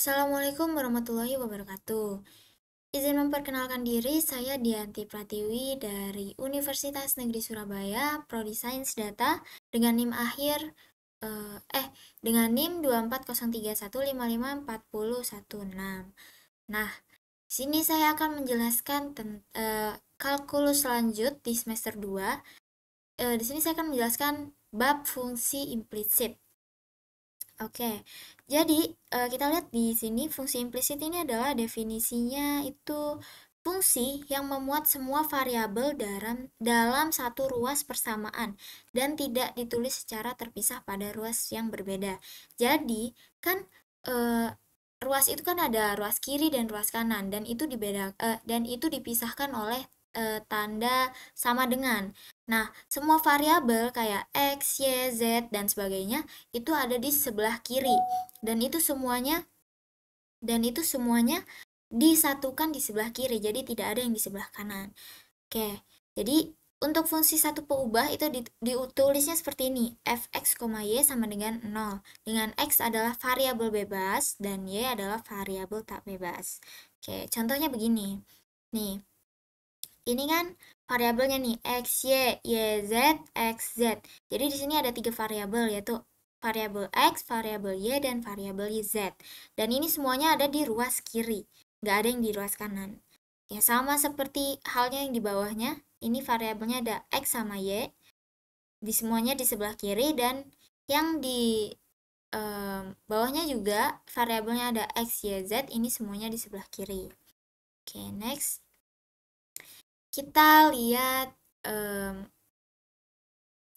Assalamualaikum warahmatullahi wabarakatuh. Izin memperkenalkan diri, saya Dianti Pratiwi dari Universitas Negeri Surabaya, Prodi Sains Data dengan NIM akhir dengan NIM 24031554016. Nah, di sini saya akan menjelaskan kalkulus lanjut di semester 2. Di sini saya akan menjelaskan bab fungsi implisit. Oke, jadi kita lihat di sini fungsi implisit ini adalah definisinya itu fungsi yang memuat semua variabel dalam satu ruas persamaan dan tidak ditulis secara terpisah pada ruas yang berbeda. Jadi kan ruas itu kan ada ruas kiri dan ruas kanan dan itu dipisahkan oleh tanda sama dengan. Nah, semua variabel kayak X, Y, Z, dan sebagainya itu ada di sebelah kiri. Dan itu semuanya disatukan di sebelah kiri. Jadi tidak ada yang di sebelah kanan. Oke, jadi untuk fungsi satu peubah itu ditulisnya seperti ini. Fx, y sama dengan 0. Dengan x adalah variabel bebas dan y adalah variabel tak bebas. Oke, contohnya begini. Nih, ini kan variabelnya nih x, y, y, z, x, z. Jadi di sini ada 3 variabel yaitu variabel x, variabel y, dan variabel z. Dan ini semuanya ada di ruas kiri, nggak ada yang di ruas kanan. Ya sama seperti halnya yang di bawahnya. Ini variabelnya ada x sama y, di semuanya di sebelah kiri, dan yang di bawahnya juga variabelnya ada x, y, z. Ini semuanya di sebelah kiri. Oke, next. Kita lihat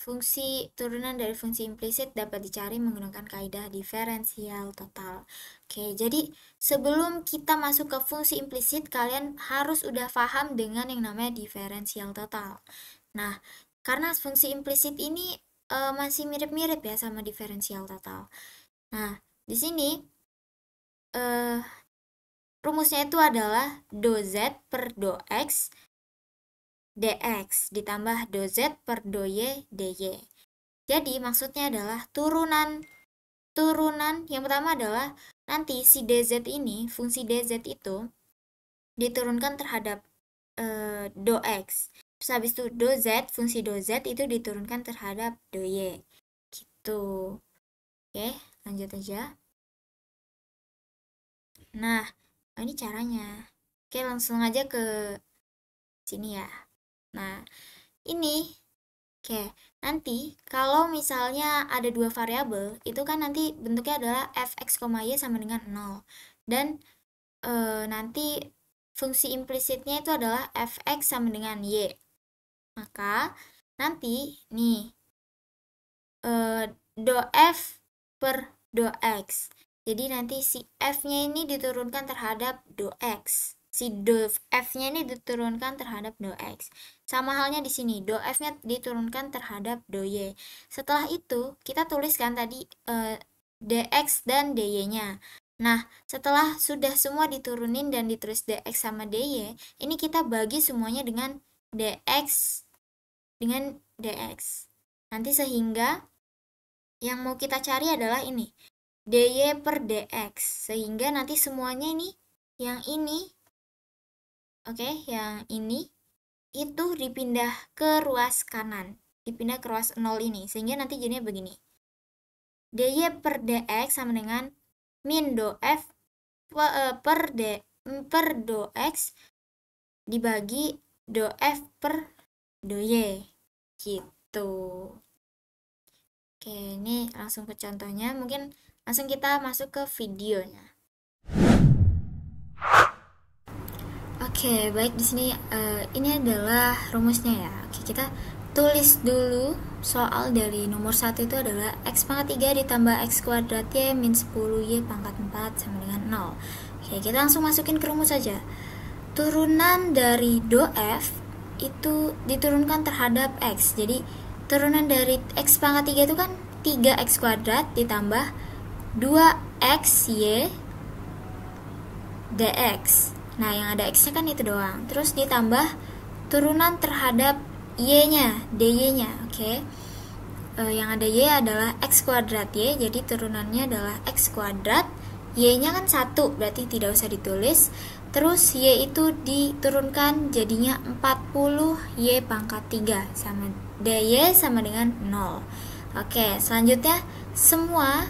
fungsi turunan dari fungsi implisit dapat dicari menggunakan kaidah diferensial total. Oke, jadi sebelum kita masuk ke fungsi implisit, kalian harus udah paham dengan yang namanya diferensial total. Nah, karena fungsi implisit ini masih mirip-mirip ya sama diferensial total. Nah, di sini rumusnya itu adalah do z per do x dx ditambah do z per do y dy. Jadi maksudnya adalah turunan yang pertama adalah nanti si dz ini, fungsi dz itu diturunkan terhadap do x. Terus habis itu do z, fungsi do z itu diturunkan terhadap do y. Gitu. Oke, lanjut aja. Nah, ini caranya. Oke, langsung aja ke sini ya. Nah, ini oke, nanti kalau misalnya ada dua variabel, itu kan nanti bentuknya adalah fx, y sama dengan 0. Dan nanti fungsi implisitnya itu adalah fx sama dengan y. Maka nanti nih do f per do x. Jadi nanti si f-nya ini diturunkan terhadap do x. Si do f-nya ini diturunkan terhadap do x. Sama halnya di sini, do f-nya diturunkan terhadap do y. Setelah itu, kita tuliskan tadi dx dan dy-nya. Nah, setelah sudah semua diturunin dan ditulis dx sama dy, ini kita bagi semuanya dengan dx. Nanti sehingga yang mau kita cari adalah ini, dy per dx. Sehingga nanti semuanya ini, yang ini, oke, yang ini, itu dipindah ke ruas kanan. Dipindah ke ruas 0 ini. Sehingga nanti jadinya begini. dy per dx sama dengan min do f per do x dibagi do f per do y. Gitu. Oke, ini langsung ke contohnya. Mungkin langsung kita masuk ke videonya. Oke, baik, di sini ini adalah rumusnya ya. Oke, kita tulis dulu soal dari nomor 1 itu adalah x pangkat 3 ditambah x kuadrat y min 10y pangkat 4 sama dengan 0. Oke, kita langsung masukin ke rumus saja. Turunan dari do f itu diturunkan terhadap x. Jadi turunan dari x pangkat 3 itu kan 3x kuadrat ditambah 2xy dx. Nah, yang ada x-nya kan itu doang. Terus ditambah turunan terhadap y-nya, dy-nya, oke. Yang ada y adalah x kuadrat y, jadi turunannya adalah x kuadrat Y-nya kan 1, berarti tidak usah ditulis. Terus Y itu diturunkan jadinya 40 Y pangkat 3 sama DY sama dengan 0. Oke, selanjutnya semua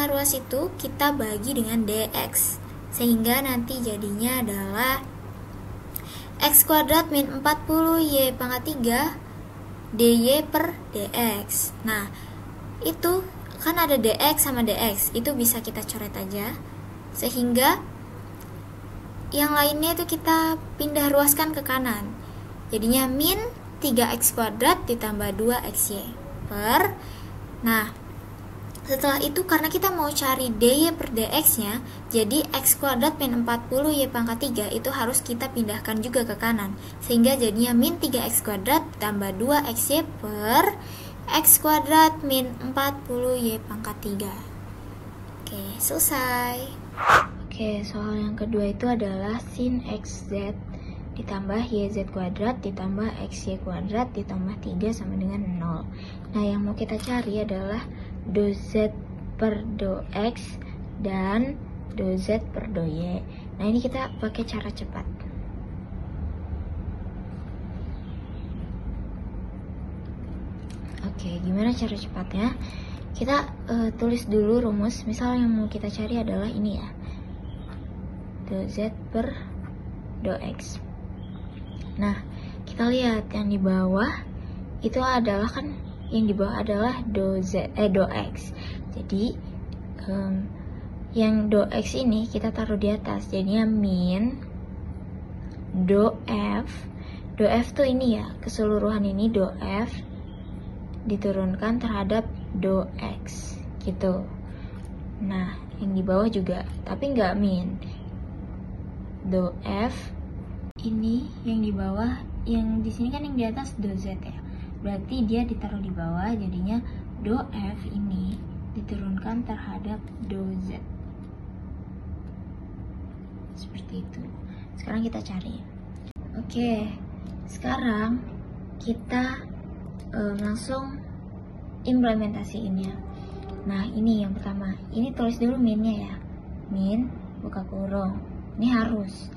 ruas itu kita bagi dengan DX, sehingga nanti jadinya adalah X kuadrat min 40 Y pangkat 3 DY per DX. Nah, itu kan ada DX sama DX, itu bisa kita coret aja, sehingga yang lainnya itu kita pindah ruaskan ke kanan. Jadinya min 3x kuadrat ditambah 2xy per. Nah, setelah itu karena kita mau cari dy per dx-nya, jadi x kuadrat min 40 y pangkat 3 itu harus kita pindahkan juga ke kanan, sehingga jadinya min 3x kuadrat tambah 2xy per x kuadrat min 40 y pangkat 3. Oke, selesai. Oke, soal yang kedua itu adalah sin xz ditambah yz kuadrat ditambah xy kuadrat ditambah 3 sama dengan 0. Nah, yang mau kita cari adalah do z per do x dan do z per do y. Nah, ini kita pakai cara cepat. Oke, gimana cara cepatnya? Kita tulis dulu rumus. Misal yang mau kita cari adalah ini ya, do z per do x. Nah, kita lihat yang di bawah itu adalah kan, yang di bawah adalah do x. Jadi yang do x ini kita taruh di atas, jadinya min do f. Do f tuh ini ya, keseluruhan ini do f diturunkan terhadap do x gitu. Nah, yang di bawah juga, tapi nggak min. Do f ini yang di bawah, yang di sini kan yang di atas do z ya, berarti dia ditaruh di bawah, jadinya do f ini diturunkan terhadap do z, seperti itu. Sekarang kita cari. Oke, sekarang kita langsung implementasiinnya. Nah, ini yang pertama, ini tulis dulu minnya ya, min buka kurung, ini harus.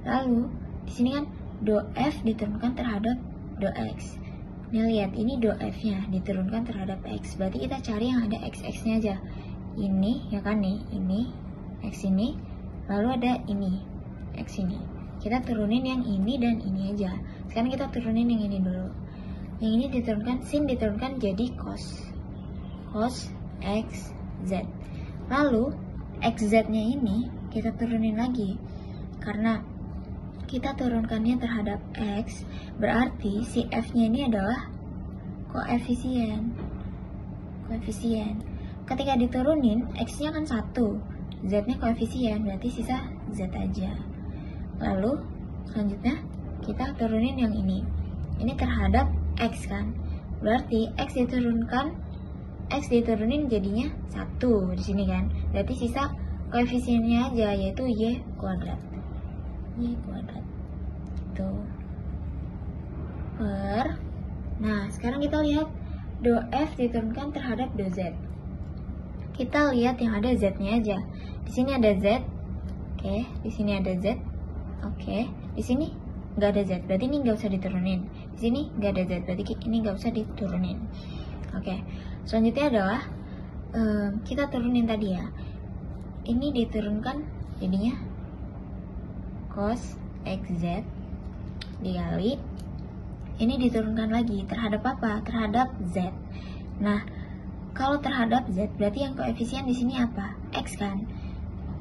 Lalu di sini kan do f diturunkan terhadap do x. Nih lihat, ini do f-nya diturunkan terhadap x. Berarti kita cari yang ada x-nya aja. Ini ya kan nih, ini x ini, lalu ada ini x ini. Kita turunin yang ini dan ini aja. Sekarang kita turunin yang ini dulu. Yang ini diturunkan, sin diturunkan jadi cos x z. Lalu xz-nya ini kita turunin lagi, karena kita turunkannya terhadap x, berarti si f-nya ini adalah koefisien. Ketika diturunin, x-nya kan 1, z-nya koefisien, berarti sisa z aja. Lalu selanjutnya kita turunin yang ini terhadap x kan, berarti x diturunin jadinya 1 di sini kan, berarti sisa koefisiennya aja, yaitu y kuadrat. Itu per. Nah, sekarang kita lihat do f diturunkan terhadap do z. Kita lihat yang ada z-nya aja. Di sini ada z. Oke, di sini ada z. Oke, di sini nggak ada z, berarti ini nggak usah diturunin. Di sini nggak ada z, berarti ini nggak usah diturunin. Oke, selanjutnya adalah kita turunin tadi ya. Ini diturunkan jadinya cos xz dikali ini diturunkan lagi terhadap apa? Terhadap z. Nah, kalau terhadap z berarti yang koefisien di sini apa? X kan?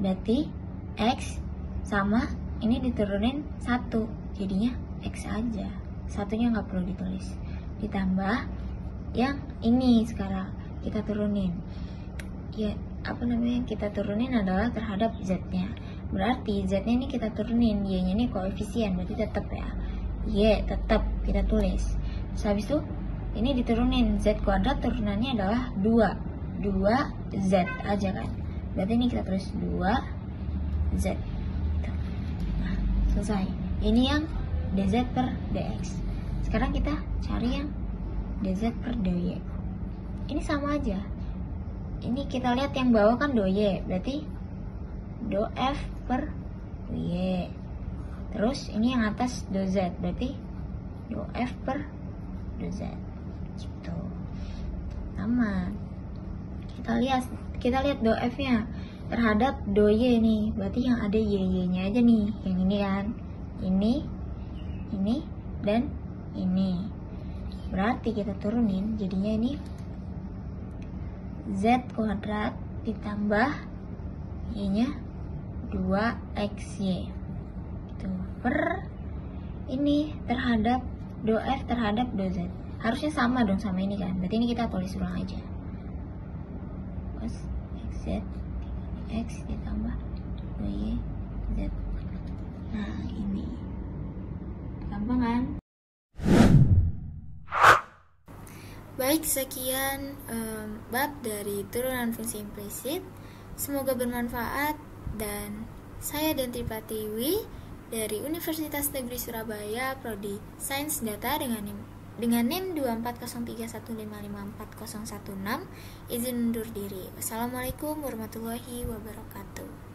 Berarti x sama ini diturunin 1, jadinya x aja. Satunya nggak perlu ditulis. Ditambah yang ini sekarang kita turunin. Ya, kita turunin adalah terhadap z-nya. Berarti z-nya ini kita turunin, y-nya ini koefisien, berarti tetap ya. Y tetap kita tulis. Terus habis itu ini diturunin, z kuadrat turunannya adalah 2z aja kan. Berarti ini kita tulis 2z. Nah, selesai. Ini yang dz per dx. Sekarang kita cari yang dz per dy. Ini sama aja. Ini kita lihat yang bawah kan do y, berarti do F per do Y. Terus ini yang atas do Z, berarti do F per do Z gitu. Sama, kita lihat do F nya terhadap do Y nih, berarti yang ada Y nya aja nih, yang ini kan, ini dan ini. Berarti kita turunin, jadinya ini Z kuadrat ditambah Y nya 2XY itu per ini terhadap do F terhadap do Z. Harusnya sama dong sama ini kan, berarti ini kita tulis ulang aja. Terus XZ X ditambah Y Z. Nah ini gampang kan? Baik, sekian bab dari turunan fungsi implisit. Semoga bermanfaat, dan saya Dentri Pratiwi dari Universitas Negeri Surabaya, Prodi Sains Data dengan NIM 240315540116 izin undur diri. Wassalamualaikum warahmatullahi wabarakatuh.